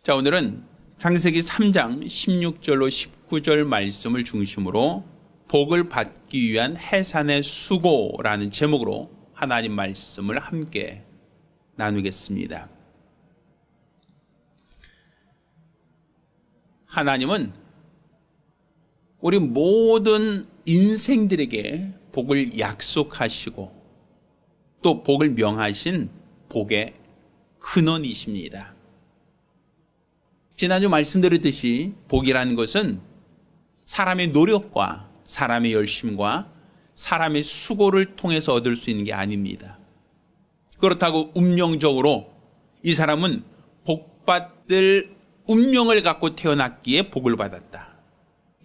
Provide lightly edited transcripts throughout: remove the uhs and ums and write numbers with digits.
자, 오늘은 창세기 3장 16절로 19절 말씀을 중심으로 복을 받기 위한 해산의 수고라는 제목으로 하나님 말씀을 함께 나누겠습니다. 하나님은 우리 모든 인생들에게 복을 약속하시고 또 복을 명하신 복의 근원이십니다. 지난주 말씀드렸듯이 복이라는 것은 사람의 노력과 사람의 열심과 사람의 수고를 통해서 얻을 수 있는 게 아닙니다. 그렇다고 운명적으로 이 사람은 복받을 운명을 갖고 태어났기에 복을 받았다.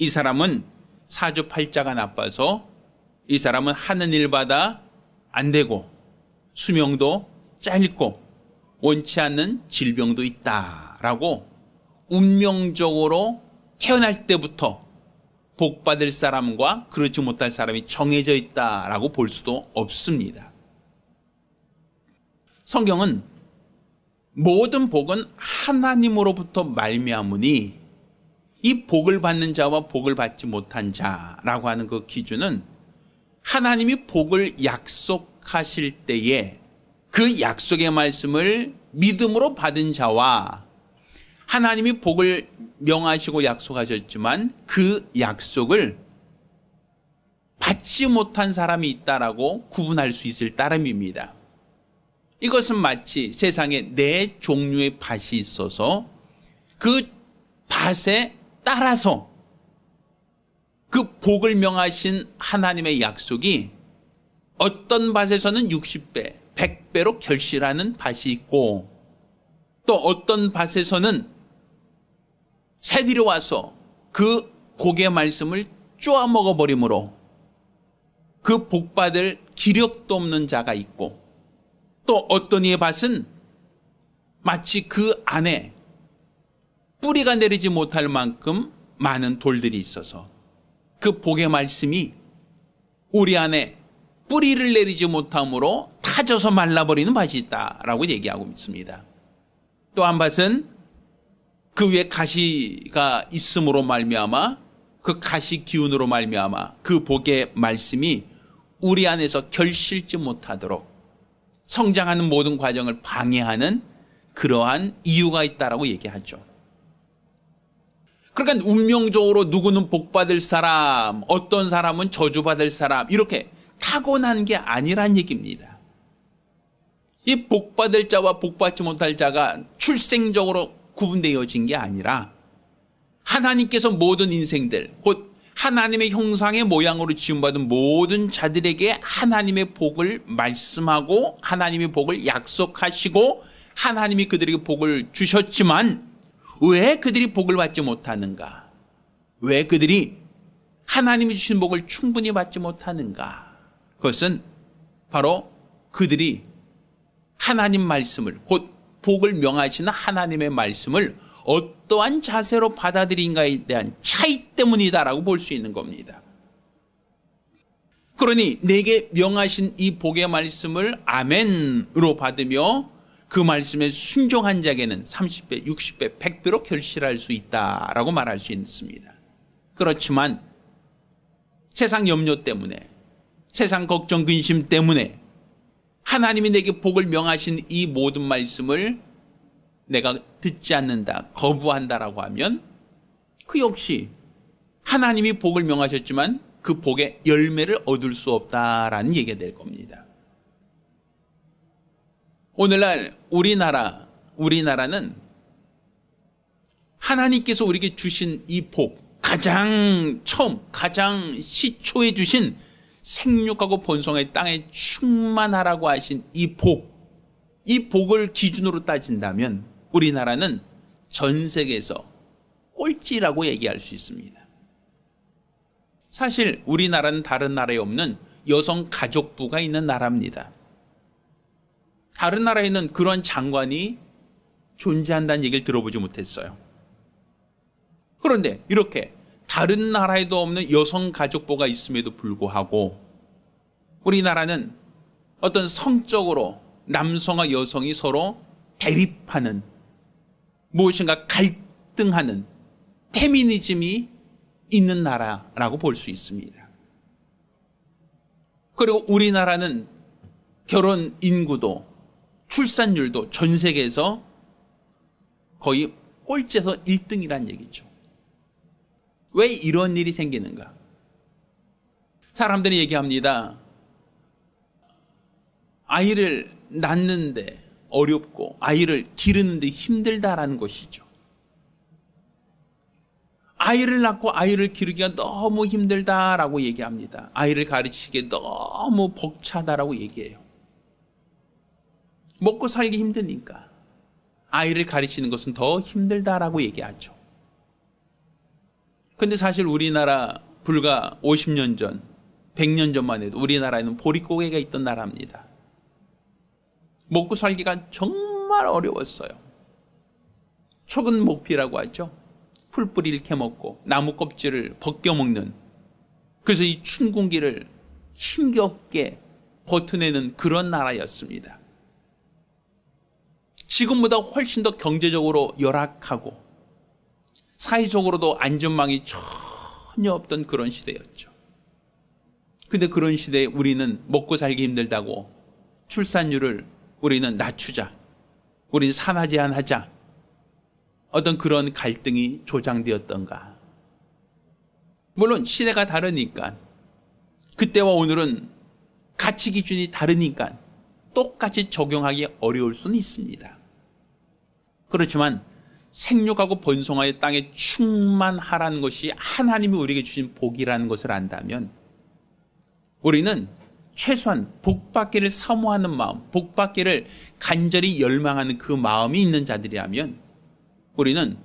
이 사람은 사주팔자가 나빠서 이 사람은 하는 일마다 안 되고 수명도 짧고 원치 않는 질병도 있다라고 운명적으로 태어날 때부터 복받을 사람과 그렇지 못할 사람이 정해져 있다라고 볼 수도 없습니다. 성경은 모든 복은 하나님으로부터 말미암으니 이 복을 받는 자와 복을 받지 못한 자라고 하는 그 기준은 하나님이 복을 약속하실 때에 그 약속의 말씀을 믿음으로 받은 자와 하나님이 복을 명하시고 약속하셨지만 그 약속을 받지 못한 사람이 있다라고 구분할 수 있을 따름입니다. 이것은 마치 세상에 네 종류의 밭이 있어서 그 밭에 따라서 그 복을 명하신 하나님의 약속이 어떤 밭에서는 60배, 100배로 결실하는 밭이 있고 또 어떤 밭에서는 새들이 와서 그 복의 말씀을 쪼아 먹어버리므로 그 복받을 기력도 없는 자가 있고 또 어떤 이의 밭은 마치 그 안에 뿌리가 내리지 못할 만큼 많은 돌들이 있어서 그 복의 말씀이 우리 안에 뿌리를 내리지 못함으로 타져서 말라버리는 밭이 있다라고 얘기하고 있습니다. 또 한 밭은 그 위에 가시가 있음으로 말미암아 그 가시 기운으로 말미암아 그 복의 말씀이 우리 안에서 결실지 못하도록 성장하는 모든 과정을 방해하는 그러한 이유가 있다라고 얘기하죠. 그러니까 운명적으로 누구는 복받을 사람, 어떤 사람은 저주받을 사람 이렇게 타고난 게 아니란 얘기입니다. 이 복받을 자와 복받지 못할 자가 출생적으로 구분되어진 게 아니라 하나님께서 모든 인생들, 곧 하나님의 형상의 모양으로 지음받은 모든 자들에게 하나님의 복을 말씀하고 하나님의 복을 약속하시고 하나님이 그들에게 복을 주셨지만 왜 그들이 복을 받지 못하는가? 왜 그들이 하나님이 주신 복을 충분히 받지 못하는가? 그것은 바로 그들이 하나님 말씀을 곧 복을 명하시는 하나님의 말씀을 어떠한 자세로 받아들인가에 대한 차이 때문이다라고 볼 수 있는 겁니다. 그러니 내게 명하신 이 복의 말씀을 아멘으로 받으며 그 말씀에 순종한 자에게는 30배, 60배, 100배로 결실할 수 있다라고 말할 수 있습니다. 그렇지만 세상 염려 때문에 세상 걱정 근심 때문에 하나님이 내게 복을 명하신 이 모든 말씀을 내가 듣지 않는다, 거부한다라고 하면 그 역시 하나님이 복을 명하셨지만 그 복의 열매를 얻을 수 없다라는 얘기가 될 겁니다. 오늘날 우리나라는 하나님께서 우리에게 주신 이 복, 가장 시초에 주신 생육하고 번성의 땅에 충만하라고 하신 이 복을 기준으로 따진다면 우리나라는 전 세계에서 꼴찌라고 얘기할 수 있습니다. 사실 우리나라는 다른 나라에 없는 여성 가족부가 있는 나라입니다. 다른 나라에는 그런 장관이 존재한다는 얘기를 들어보지 못했어요. 그런데 이렇게 다른 나라에도 없는 여성 가족부가 있음에도 불구하고 우리나라는 어떤 성적으로 남성과 여성이 서로 대립하는 무엇인가 갈등하는 페미니즘이 있는 나라라고 볼 수 있습니다. 그리고 우리나라는 결혼 인구도 출산율도 전 세계에서 거의 꼴찌에서 1등이란 얘기죠. 왜 이런 일이 생기는가? 사람들이 얘기합니다. 아이를 낳는데 어렵고 아이를 기르는데 힘들다라는 것이죠. 아이를 낳고 아이를 기르기가 너무 힘들다라고 얘기합니다. 아이를 가르치기에 너무 벅차다라고 얘기해요. 먹고 살기 힘드니까 아이를 가르치는 것은 더 힘들다라고 얘기하죠. 근데 사실 우리나라 불과 50년 전, 100년 전만 해도 우리나라에는 보릿고개가 있던 나라입니다. 먹고 살기가 정말 어려웠어요. 촉은 목피라고 하죠. 풀뿌리를 캐먹고 나무 껍질을 벗겨먹는, 그래서 이 춘 공기를 힘겹게 버텨내는 그런 나라였습니다. 지금보다 훨씬 더 경제적으로 열악하고 사회적으로도 안전망이 전혀 없던 그런 시대였죠. 근데 그런 시대에 우리는 먹고 살기 힘들다고 출산율을 우리는 낮추자, 우리는 산하 제한하자, 어떤 그런 갈등이 조장되었던가. 물론 시대가 다르니까, 그때와 오늘은 가치 기준이 다르니까 똑같이 적용하기 어려울 수는 있습니다. 그렇지만 생육하고 번성하여 땅에 충만하라는 것이 하나님이 우리에게 주신 복이라는 것을 안다면, 우리는 최소한 복받기를 사모하는 마음, 복받기를 간절히 열망하는 그 마음이 있는 자들이라면 우리는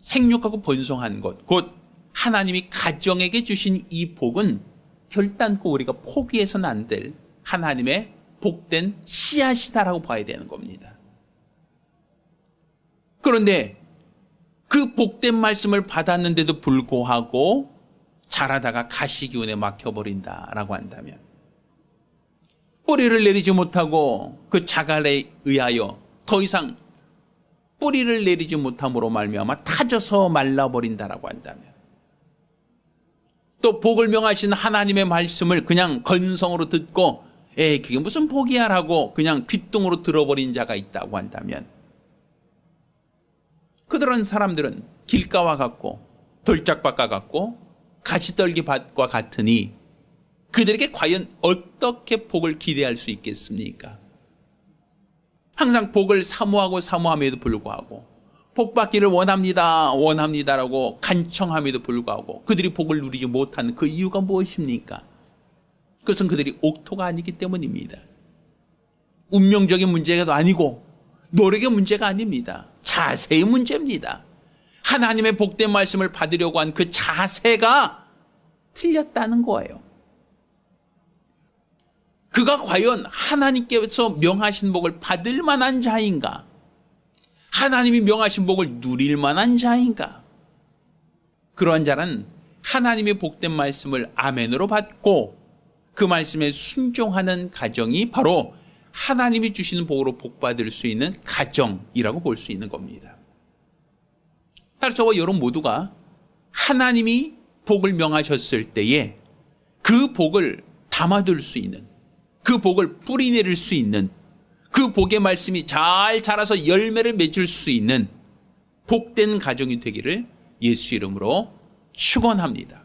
생육하고 번성한 것, 곧 하나님이 가정에게 주신 이 복은 결단코 우리가 포기해서는 안 될 하나님의 복된 씨앗이다라고 봐야 되는 겁니다. 그런데 그 복된 말씀을 받았는데도 불구하고 자라다가 가시기운에 막혀버린다라고 한다면, 뿌리를 내리지 못하고 그 자갈에 의하여 더 이상 뿌리를 내리지 못함으로 말미암아 타져서 말라버린다라고 한다면, 또 복을 명하신 하나님의 말씀을 그냥 건성으로 듣고 그게 무슨 복이야 라고 그냥 귓등으로 들어버린 자가 있다고 한다면, 그들은 사람들은 길가와 같고 돌짝밭과 같고 가시떨기밭과 같으니 그들에게 과연 어떻게 복을 기대할 수 있겠습니까? 항상 복을 사모함에도 불구하고, 복받기를 원합니다라고 간청함에도 불구하고 그들이 복을 누리지 못하는 그 이유가 무엇입니까? 그것은 그들이 옥토가 아니기 때문입니다. 운명적인 문제가 아니고 노력의 문제가 아닙니다. 자세의 문제입니다. 하나님의 복된 말씀을 받으려고 한 그 자세가 틀렸다는 거예요. 그가 과연 하나님께서 명하신 복을 받을 만한 자인가? 하나님이 명하신 복을 누릴 만한 자인가? 그러한 자는 하나님의 복된 말씀을 아멘으로 받고 그 말씀에 순종하는 가정이 바로 하나님이 주시는 복으로 복받을 수 있는 가정이라고 볼 수 있는 겁니다. 따라서 저와 여러분 모두가 하나님이 복을 명하셨을 때에 그 복을 담아둘 수 있는, 그 복을 뿌리내릴 수 있는, 그 복의 말씀이 잘 자라서 열매를 맺을 수 있는 복된 가정이 되기를 예수 이름으로 축원합니다.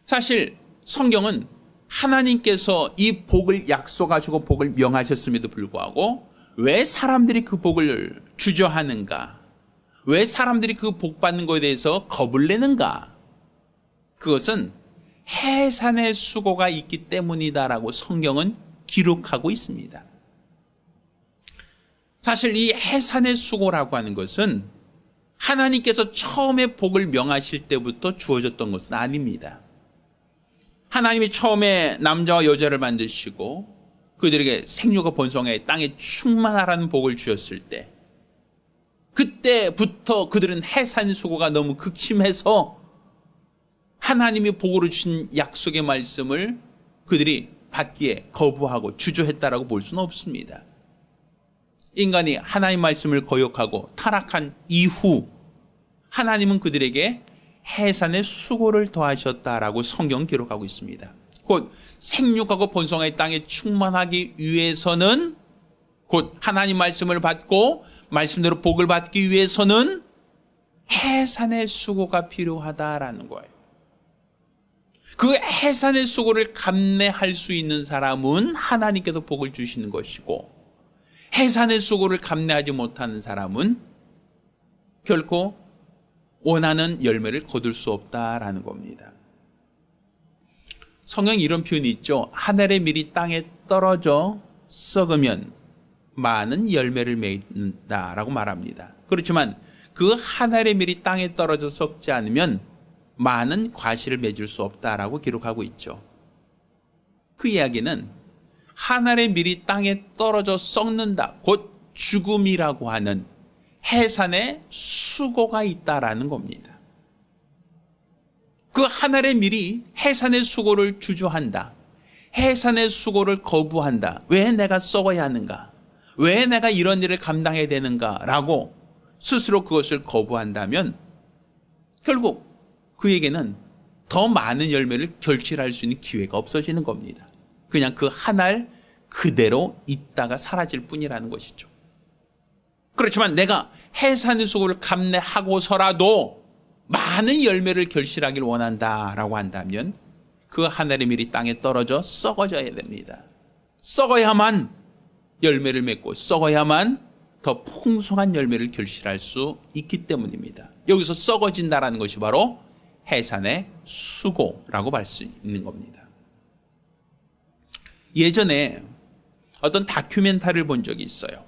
사실 성경은 하나님께서 이 복을 약속하시고 복을 명하셨음에도 불구하고 왜 사람들이 그 복을 주저하는가? 왜 사람들이 그 복 받는 것에 대해서 겁을 내는가? 그것은 해산의 수고가 있기 때문이다라고 성경은 기록하고 있습니다. 사실 이 해산의 수고라고 하는 것은 하나님께서 처음에 복을 명하실 때부터 주어졌던 것은 아닙니다. 하나님이 처음에 남자와 여자를 만드시고 그들에게 생육과 번성해 땅에 충만하라는 복을 주셨을 때, 그때부터 그들은 해산 수고가 너무 극심해서 하나님이 복으로 주신 약속의 말씀을 그들이 받기에 거부하고 주저했다라고 볼 수는 없습니다. 인간이 하나님 말씀을 거역하고 타락한 이후 하나님은 그들에게 해산의 수고를 더하셨다라고 성경 기록하고 있습니다. 곧 생육하고 번성의 땅에 충만하기 위해서는, 곧 하나님 말씀을 받고 말씀대로 복을 받기 위해서는 해산의 수고가 필요하다라는 거예요. 그 해산의 수고를 감내할 수 있는 사람은 하나님께서 복을 주시는 것이고, 해산의 수고를 감내하지 못하는 사람은 결코 원하는 열매를 거둘 수 없다라는 겁니다. 성경에 이런 표현이 있죠. 하늘의 밀이 땅에 떨어져 썩으면 많은 열매를 맺는다라고 말합니다. 그렇지만 그 하늘의 밀이 땅에 떨어져 썩지 않으면 많은 과실을 맺을 수 없다라고 기록하고 있죠. 그 이야기는 하늘의 밀이 땅에 떨어져 썩는다, 곧 죽음이라고 하는 해산의 수고가 있다라는 겁니다. 그 하늘의 밀이 해산의 수고를 주저한다. 해산의 수고를 거부한다. 왜 내가 썩어야 하는가? 왜 내가 이런 일을 감당해야 되는가? 라고 스스로 그것을 거부한다면 결국 그에게는 더 많은 열매를 결실할 수 있는 기회가 없어지는 겁니다. 그냥 그 한 알 그대로 있다가 사라질 뿐이라는 것이죠. 그렇지만 내가 해산의 수고를 감내하고서라도 많은 열매를 결실하길 원한다라고 한다면 그 하늘의 밀이 땅에 떨어져 썩어져야 됩니다. 썩어야만 열매를 맺고 썩어야만 더 풍성한 열매를 결실할 수 있기 때문입니다. 여기서 썩어진다라는 것이 바로 해산의 수고라고 할 수 있는 겁니다. 예전에 어떤 다큐멘터리를 본 적이 있어요.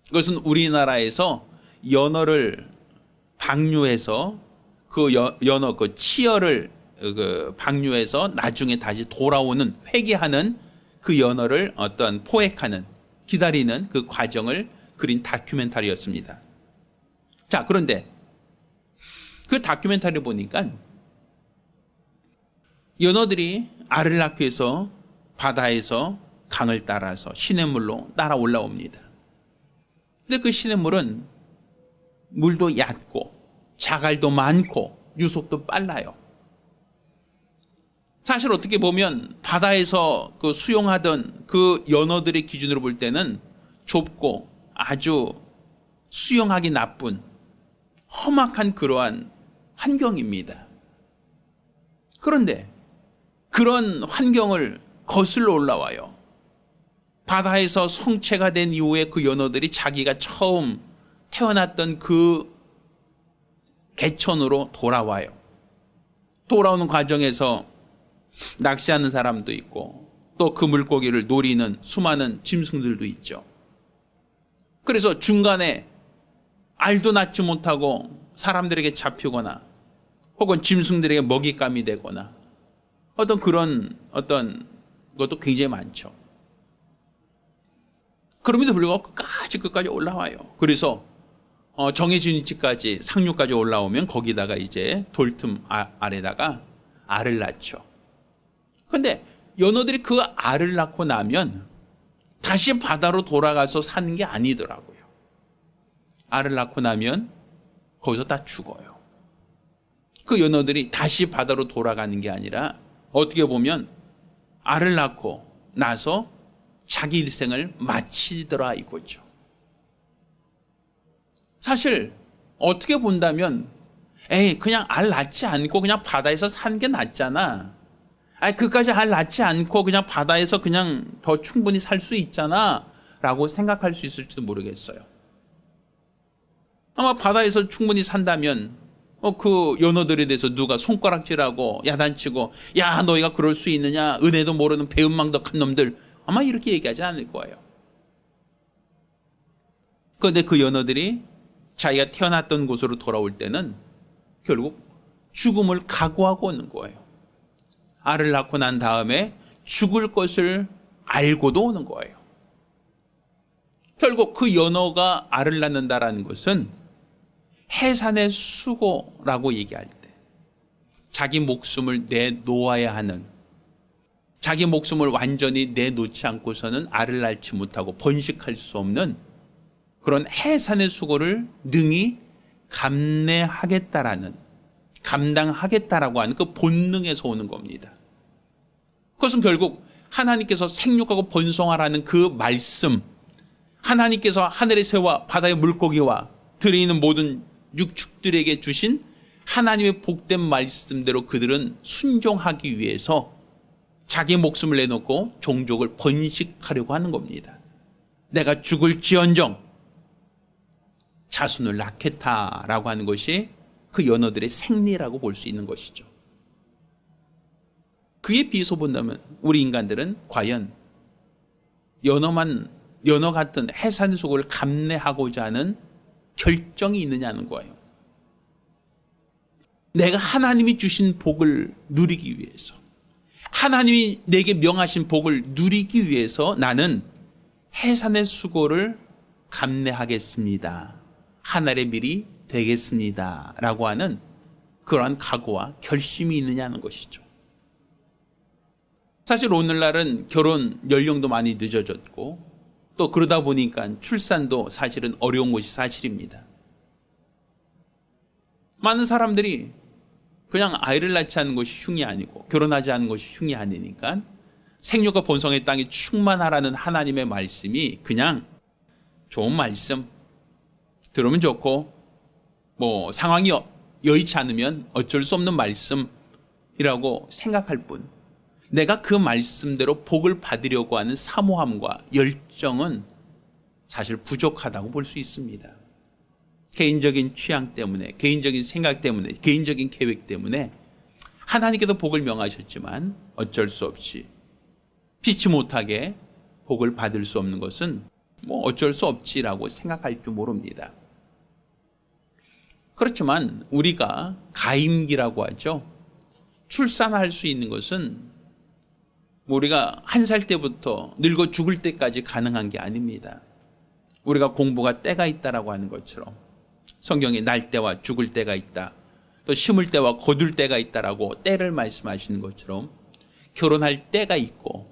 그것은 우리나라에서 연어를 방류해서 그 연어 그 치어를 방류해서 나중에 다시 돌아오는, 회귀하는 그 연어를 어떤 포획하는, 기다리는 그 과정을 그린 다큐멘터리였습니다. 자, 그런데 그 다큐멘터리 보니까 연어들이 알을 낳기 위해서 바다에서 강을 따라서 시냇물로 따라 올라옵니다. 근데 그 시냇물은 물도 얕고 자갈도 많고 유속도 빨라요. 사실 어떻게 보면 바다에서 그 수영하던 그 연어들의 기준으로 볼 때는 좁고 아주 수영하기 나쁜 험악한 그러한 환경입니다. 그런데 그런 환경을 거슬러 올라와요. 바다에서 성체가 된 이후에 그 연어들이 자기가 처음 태어났던 그 개천으로 돌아와요. 돌아오는 과정에서 낚시하는 사람도 있고 또 그 물고기를 노리는 수많은 짐승들도 있죠. 그래서 중간에 알도 낳지 못하고 사람들에게 잡히거나 혹은 짐승들에게 먹잇감이 되거나 어떤 그런 어떤 것도 굉장히 많죠. 그럼에도 불구하고 끝까지 올라와요. 그래서 정해진 위치까지 상류까지 올라오면 거기다가 이제 돌틈 아래다가 알을 낳죠. 근데 연어들이 그 알을 낳고 나면 다시 바다로 돌아가서 사는 게 아니더라고요. 알을 낳고 나면 거기서 다 죽어요. 그 연어들이 다시 바다로 돌아가는 게 아니라 어떻게 보면 알을 낳고 나서 자기 일생을 마치더라 이거죠. 사실 어떻게 본다면 그냥 알 낳지 않고 그냥 바다에서 사는 게 낫잖아. 그까지 알 낳지 않고 그냥 바다에서 그냥 더 충분히 살 수 있잖아 라고 생각할 수 있을지도 모르겠어요. 아마 바다에서 충분히 산다면 그 연어들에 대해서 누가 손가락질하고 야단치고 야 너희가 그럴 수 있느냐, 은혜도 모르는 배은망덕한 놈들, 아마 이렇게 얘기하지 않을 거예요. 그런데 그 연어들이 자기가 태어났던 곳으로 돌아올 때는 결국 죽음을 각오하고 오는 거예요. 알을 낳고 난 다음에 죽을 것을 알고도 오는 거예요. 결국 그 연어가 알을 낳는다라는 것은 해산의 수고라고 얘기할 때 자기 목숨을 내놓아야 하는, 자기 목숨을 완전히 내놓지 않고서는 알을 낳지 못하고 번식할 수 없는 그런 해산의 수고를 능히 감당하겠다라고 하는 그 본능에서 오는 겁니다. 그것은 결국 하나님께서 생육하고 번성하라는 그 말씀, 하나님께서 하늘의 새와 바다의 물고기와 들에 있는 모든 육축들에게 주신 하나님의 복된 말씀대로 그들은 순종하기 위해서 자기 목숨을 내놓고 종족을 번식하려고 하는 겁니다. 내가 죽을지언정 자손을 낳겠다라고 하는 것이 그 연어들의 생리라고 볼 수 있는 것이죠. 그에 비해서 본다면 우리 인간들은 과연 연어 같은 해산 수고를 감내하고자 하는 결정이 있느냐는 거예요. 내가 하나님이 주신 복을 누리기 위해서, 하나님이 내게 명하신 복을 누리기 위해서 나는 해산의 수고를 감내하겠습니다. 하늘의 밀이 되겠습니다. 라고 하는 그러한 각오와 결심이 있느냐는 것이죠. 사실 오늘날은 결혼 연령도 많이 늦어졌고 또 그러다 보니까 출산도 사실은 어려운 것이 사실입니다. 많은 사람들이 그냥 아이를 낳지 않는 것이 흉이 아니고 결혼하지 않는 것이 흉이 아니니까 생육과 번성의 땅에 충만하라는 하나님의 말씀이 그냥 좋은 말씀, 들으면 좋고 뭐 상황이 여의치 않으면 어쩔 수 없는 말씀이라고 생각할 뿐, 내가 그 말씀대로 복을 받으려고 하는 사모함과 열정은 사실 부족하다고 볼 수 있습니다. 개인적인 취향 때문에, 개인적인 생각 때문에, 개인적인 계획 때문에 하나님께서 복을 명하셨지만 어쩔 수 없이 피치 못하게 복을 받을 수 없는 것은 뭐 어쩔 수 없지라고 생각할 줄 모릅니다. 그렇지만 우리가 가임기라고 하죠. 출산할 수 있는 것은 우리가 1살 때부터 늙어 죽을 때까지 가능한 게 아닙니다. 우리가 공부가 때가 있다라고 하는 것처럼 성경에 날 때와 죽을 때가 있다, 또 심을 때와 거둘 때가 있다라고 때를 말씀하시는 것처럼 결혼할 때가 있고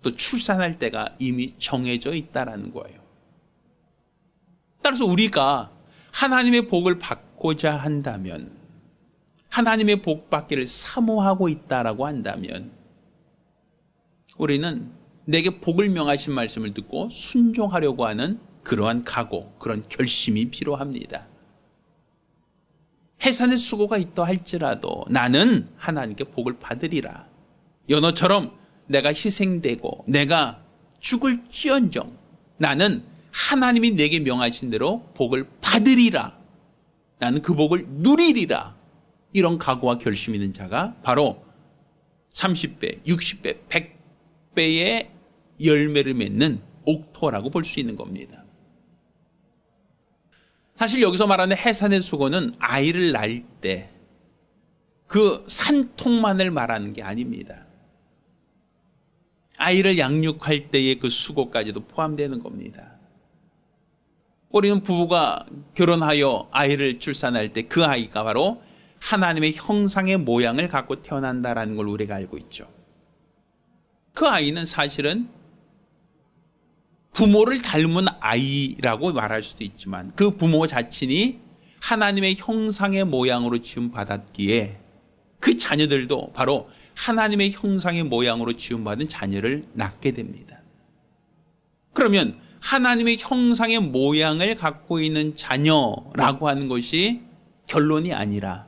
또 출산할 때가 이미 정해져 있다라는 거예요. 따라서 우리가 하나님의 복을 받고자 한다면, 하나님의 복 받기를 사모하고 있다라고 한다면 우리는 내게 복을 명하신 말씀을 듣고 순종하려고 하는 그러한 각오, 그런 결심이 필요합니다. 해산의 수고가 있다 할지라도 나는 하나님께 복을 받으리라. 연어처럼 내가 희생되고 내가 죽을지언정 나는 하나님이 내게 명하신 대로 복을 받으리라. 나는 그 복을 누리리라. 이런 각오와 결심 있는 자가 바로 30배, 60배, 100배의 열매를 맺는 옥토라고 볼 수 있는 겁니다. 사실 여기서 말하는 해산의 수고는 아이를 낳을 때 그 산통만을 말하는 게 아닙니다. 아이를 양육할 때의 그 수고까지도 포함되는 겁니다. 우리는 부부가 결혼하여 아이를 출산할 때 그 아이가 바로 하나님의 형상의 모양을 갖고 태어난다라는 걸 우리가 알고 있죠. 그 아이는 사실은 부모를 닮은 아이라고 말할 수도 있지만 그 부모 자신이 하나님의 형상의 모양으로 지음받았기에 그 자녀들도 바로 하나님의 형상의 모양으로 지음받은 자녀를 낳게 됩니다. 그러면 하나님의 형상의 모양을 갖고 있는 자녀라고 하는 것이 결론이 아니라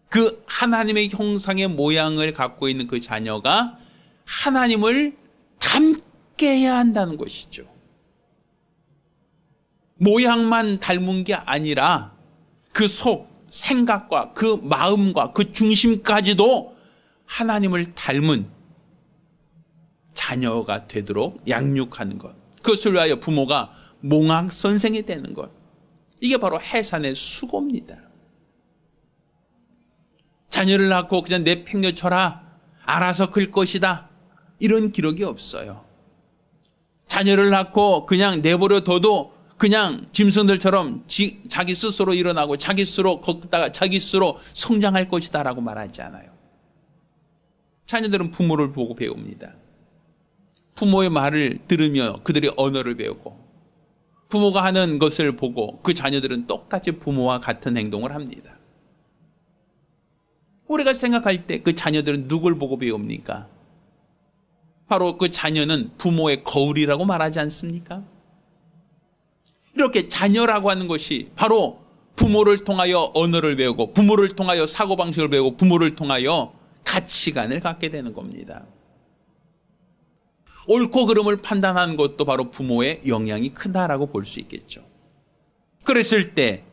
그 하나님의 형상의 모양을 갖고 있는 그 자녀가 하나님을 닮게 해야 한다는 것이죠. 모양만 닮은 게 아니라 그 속, 생각과 그 마음과 그 중심까지도 하나님을 닮은 자녀가 되도록 양육하는 것. 그것을 위하여 부모가 몽학 선생이 되는 것. 이게 바로 해산의 수고입니다. 자녀를 낳고 그냥 내팽겨쳐라, 알아서 클 것이다, 이런 기록이 없어요. 자녀를 낳고 그냥 내버려 둬도 그냥 짐승들처럼 자기 스스로 일어나고 자기 스스로 걷다가 자기 스스로 성장할 것이다 라고 말하지 않아요. 자녀들은 부모를 보고 배웁니다. 부모의 말을 들으며 그들의 언어를 배우고 부모가 하는 것을 보고 그 자녀들은 똑같이 부모와 같은 행동을 합니다. 우리가 생각할 때 그 자녀들은 누굴 보고 배웁니까? 바로 그 자녀는 부모의 거울이라고 말하지 않습니까? 이렇게 자녀라고 하는 것이 바로 부모를 통하여 언어를 배우고 부모를 통하여 사고방식을 배우고 부모를 통하여 가치관을 갖게 되는 겁니다. 옳고 그름을 판단하는 것도 바로 부모의 영향이 크다라고 볼 수 있겠죠. 그랬을 때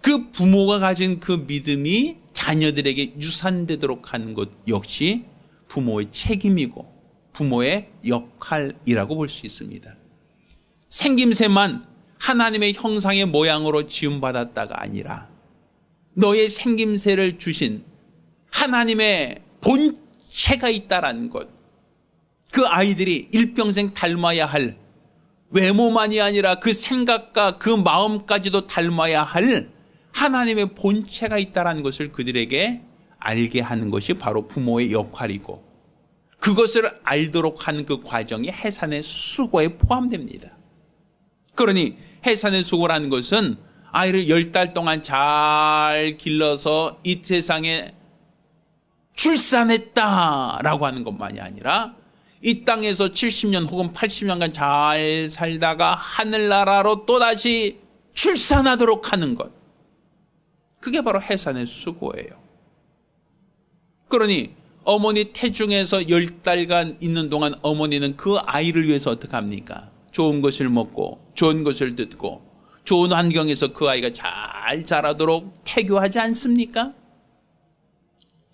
그 부모가 가진 그 믿음이 자녀들에게 유산되도록 하는 것 역시 부모의 책임이고 부모의 역할이라고 볼 수 있습니다. 생김새만 하나님의 형상의 모양으로 지음받았다가 아니라 너의 생김새를 주신 하나님의 본체가 있다라는 것, 그 아이들이 일평생 닮아야 할 외모만이 아니라 그 생각과 그 마음까지도 닮아야 할 하나님의 본체가 있다라는 것을 그들에게 알게 하는 것이 바로 부모의 역할이고 그것을 알도록 하는 그 과정이 해산의 수고에 포함됩니다. 그러니 해산의 수고라는 것은 아이를 10달 동안 잘 길러서 이 세상에 출산했다라고 하는 것만이 아니라 이 땅에서 70년 혹은 80년간 잘 살다가 하늘나라로 또다시 출산하도록 하는 것. 그게 바로 해산의 수고예요. 그러니 어머니 태중에서 10달간 있는 동안 어머니는 그 아이를 위해서 어떻게 합니까? 좋은 것을 먹고 좋은 것을 듣고 좋은 환경에서 그 아이가 잘 자라도록 태교하지 않습니까?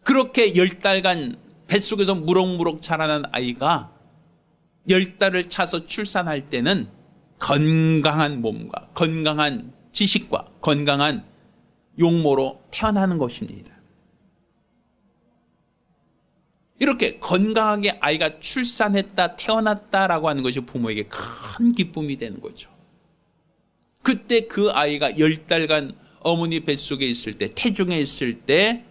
그렇게 10달간 뱃속에서 무럭무럭 자라난 아이가 10달을 차서 출산할 때는 건강한 몸과 건강한 지식과 건강한 용모로 태어나는 것입니다. 이렇게 건강하게 아이가 출산했다, 태어났다라고 하는 것이 부모에게 큰 기쁨이 되는 거죠. 그때 그 아이가 10달간 어머니 뱃속에 있을 때, 태중에 있을 때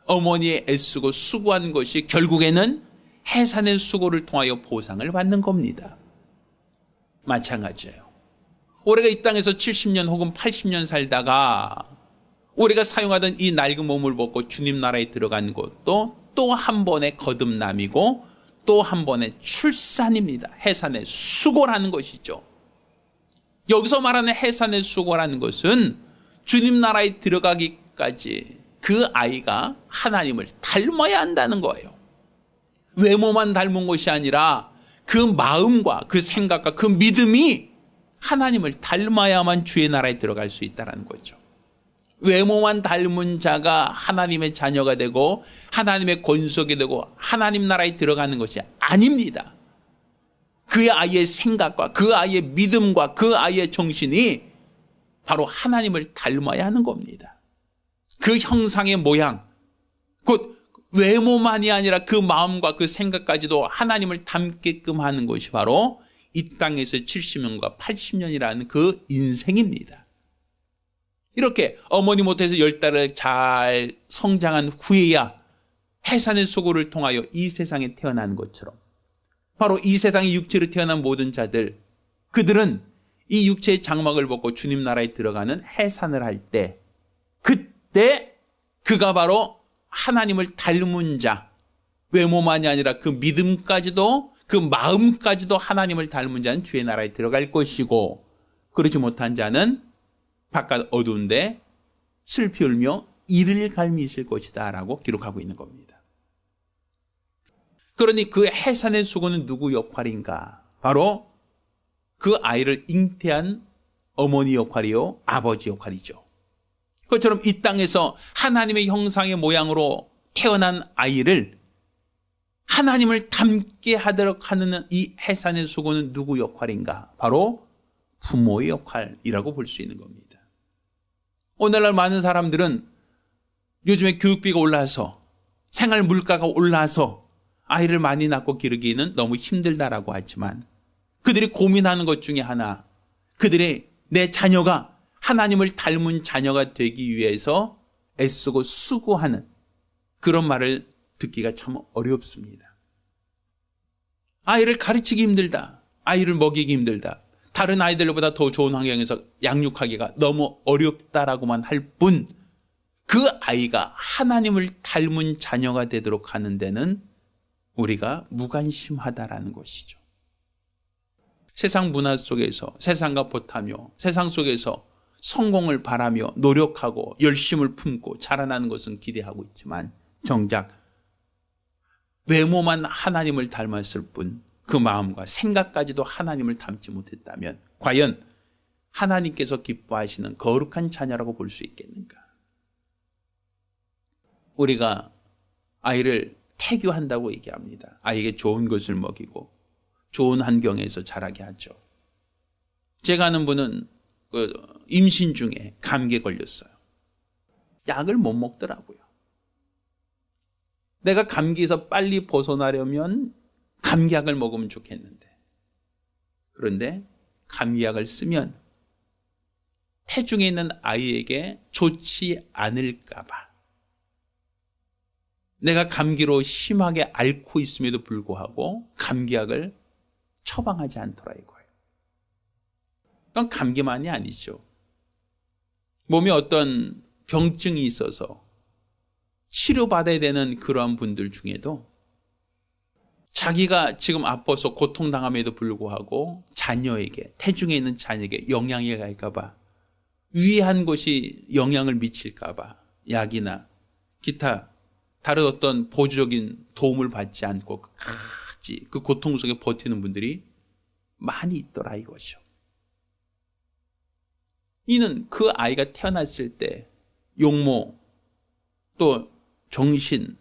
어머니의 애쓰고 수고한 것이 결국에는 해산의 수고를 통하여 보상을 받는 겁니다. 마찬가지예요. 우리가 이 땅에서 70년 혹은 80년 살다가 우리가 사용하던 이 낡은 몸을 벗고 주님 나라에 들어간 것도 또 한 번의 거듭남이고 또 한 번의 출산입니다. 해산의 수고라는 것이죠. 여기서 말하는 해산의 수고라는 것은 주님 나라에 들어가기까지 그 아이가 하나님을 닮아야 한다는 거예요. 외모만 닮은 것이 아니라 그 마음과 그 생각과 그 믿음이 하나님을 닮아야만 주의 나라에 들어갈 수 있다는 거죠. 외모만 닮은 자가 하나님의 자녀가 되고 하나님의 권속이 되고 하나님 나라에 들어가는 것이 아닙니다. 그 아이의 생각과 그 아이의 믿음과 그 아이의 정신이 바로 하나님을 닮아야 하는 겁니다. 그 형상의 모양, 곧 외모만이 아니라 그 마음과 그 생각까지도 하나님을 닮게끔 하는 것이 바로 이 땅에서 70년과 80년이라는 그 인생입니다. 이렇게 어머니 못해서 10달을 잘 성장한 후에야 해산의 수고를 통하여 이 세상에 태어난 것처럼 바로 이 세상의 육체로 태어난 모든 자들, 그들은 이 육체의 장막을 벗고 주님 나라에 들어가는 해산을 할 때 그때 그가 바로 하나님을 닮은 자, 외모만이 아니라 그 믿음까지도 그 마음까지도 하나님을 닮은 자는 주의 나라에 들어갈 것이고 그렇지 못한 자는 바깥 어두운데 슬피 울며 이를 갈미 있을 것이다 라고 기록하고 있는 겁니다. 그러니 그 해산의 수고는 누구 역할인가? 바로 그 아이를 잉태한 어머니 역할이요, 아버지 역할이죠. 그것처럼 이 땅에서 하나님의 형상의 모양으로 태어난 아이를 하나님을 닮게 하도록 하는 이 해산의 수고는 누구 역할인가? 바로 부모의 역할이라고 볼 수 있는 겁니다. 오늘날 많은 사람들은 요즘에 교육비가 올라서 생활 물가가 올라서 아이를 많이 낳고 기르기는 너무 힘들다라고 하지만 그들이 고민하는 것 중에 하나, 그들의 내 자녀가 하나님을 닮은 자녀가 되기 위해서 애쓰고 수고하는 그런 말을 듣기가 참 어렵습니다. 아이를 가르치기 힘들다. 아이를 먹이기 힘들다. 다른 아이들보다 더 좋은 환경에서 양육하기가 너무 어렵다라고만 할 뿐, 그 아이가 하나님을 닮은 자녀가 되도록 하는 데는 우리가 무관심하다라는 것이죠. 세상 문화 속에서 세상과 보타며 세상 속에서 성공을 바라며 노력하고 열심을 품고 자라나는 것은 기대하고 있지만 정작 외모만 하나님을 닮았을 뿐 그 마음과 생각까지도 하나님을 닮지 못했다면 과연 하나님께서 기뻐하시는 거룩한 자녀라고 볼 수 있겠는가? 우리가 아이를 태교한다고 얘기합니다. 아이에게 좋은 것을 먹이고 좋은 환경에서 자라게 하죠. 제가 아는 분은 임신 중에 감기에 걸렸어요. 약을 못 먹더라고요. 내가 감기에서 빨리 벗어나려면 감기약을 먹으면 좋겠는데, 그런데 감기약을 쓰면 태중에 있는 아이에게 좋지 않을까 봐 내가 감기로 심하게 앓고 있음에도 불구하고 감기약을 처방하지 않더라 이거예요. 그건 감기만이 아니죠. 몸에 어떤 병증이 있어서 치료받아야 되는 그러한 분들 중에도 자기가 지금 아파서 고통당함에도 불구하고 자녀에게, 태중에 있는 자녀에게 영향이 갈까 봐, 위한 것이 영향을 미칠까 봐 약이나 기타 다른 어떤 보조적인 도움을 받지 않고 끝까지 그 고통 속에 버티는 분들이 많이 있더라 이거죠. 이는 그 아이가 태어났을 때 용모 또 정신,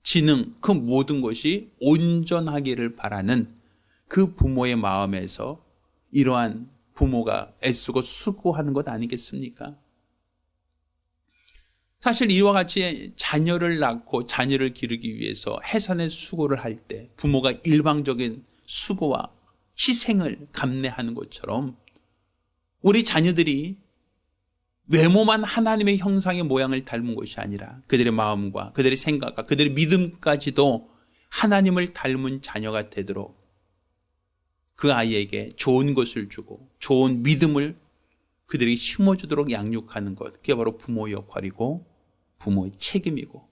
지능 그 모든 것이 온전하기를 바라는 그 부모의 마음에서 이러한 부모가 애쓰고 수고하는 것 아니겠습니까? 사실 이와 같이 자녀를 낳고 자녀를 기르기 위해서 해산의 수고를 할 때 부모가 일방적인 수고와 희생을 감내하는 것처럼 우리 자녀들이 외모만 하나님의 형상의 모양을 닮은 것이 아니라 그들의 마음과 그들의 생각과 그들의 믿음까지도 하나님을 닮은 자녀가 되도록 그 아이에게 좋은 것을 주고 좋은 믿음을 그들이 심어주도록 양육하는 것, 그게 바로 부모의 역할이고 부모의 책임이고,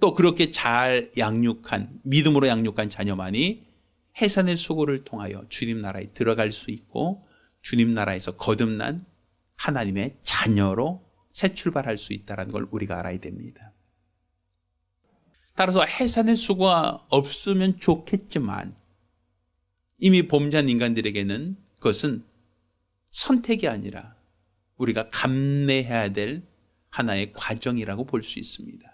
또 그렇게 잘 양육한, 믿음으로 양육한 자녀만이 해산의 수고를 통하여 주님 나라에 들어갈 수 있고 주님 나라에서 거듭난 하나님의 자녀로 새 출발할 수 있다는 걸 우리가 알아야 됩니다. 따라서 해산의 수고가 없으면 좋겠지만 이미 범죄한 인간들에게는 그것은 선택이 아니라 우리가 감내해야 될 하나의 과정이라고 볼 수 있습니다.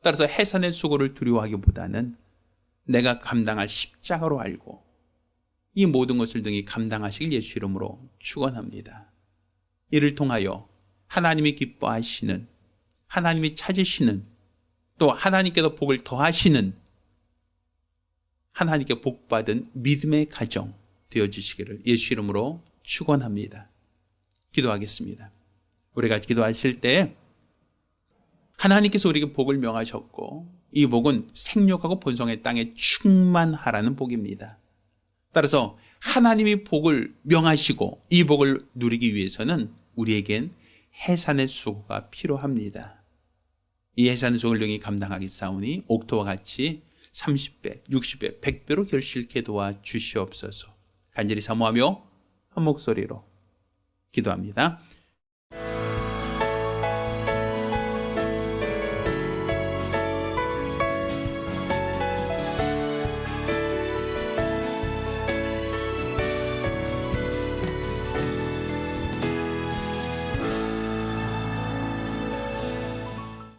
따라서 해산의 수고를 두려워하기보다는 내가 감당할 십자가로 알고 이 모든 것을 등이 감당하시길 예수 이름으로 축원합니다. 이를 통하여 하나님이 기뻐하시는, 하나님이 찾으시는, 또 하나님께서 복을 더하시는 하나님께 복받은 믿음의 가정 되어주시기를 예수 이름으로 축원합니다. 기도하겠습니다. 우리가 기도하실 때 하나님께서 우리에게 복을 명하셨고 이 복은 생육하고 번성의 땅에 충만하라는 복입니다. 따라서 하나님이 복을 명하시고 이 복을 누리기 위해서는 우리에겐 해산의 수고가 필요합니다. 이 해산의 수고를 능히 감당하기 싸우니 옥토와 같이 30배, 60배, 100배로 결실케 도와주시옵소서. 간절히 사모하며 한 목소리로 기도합니다.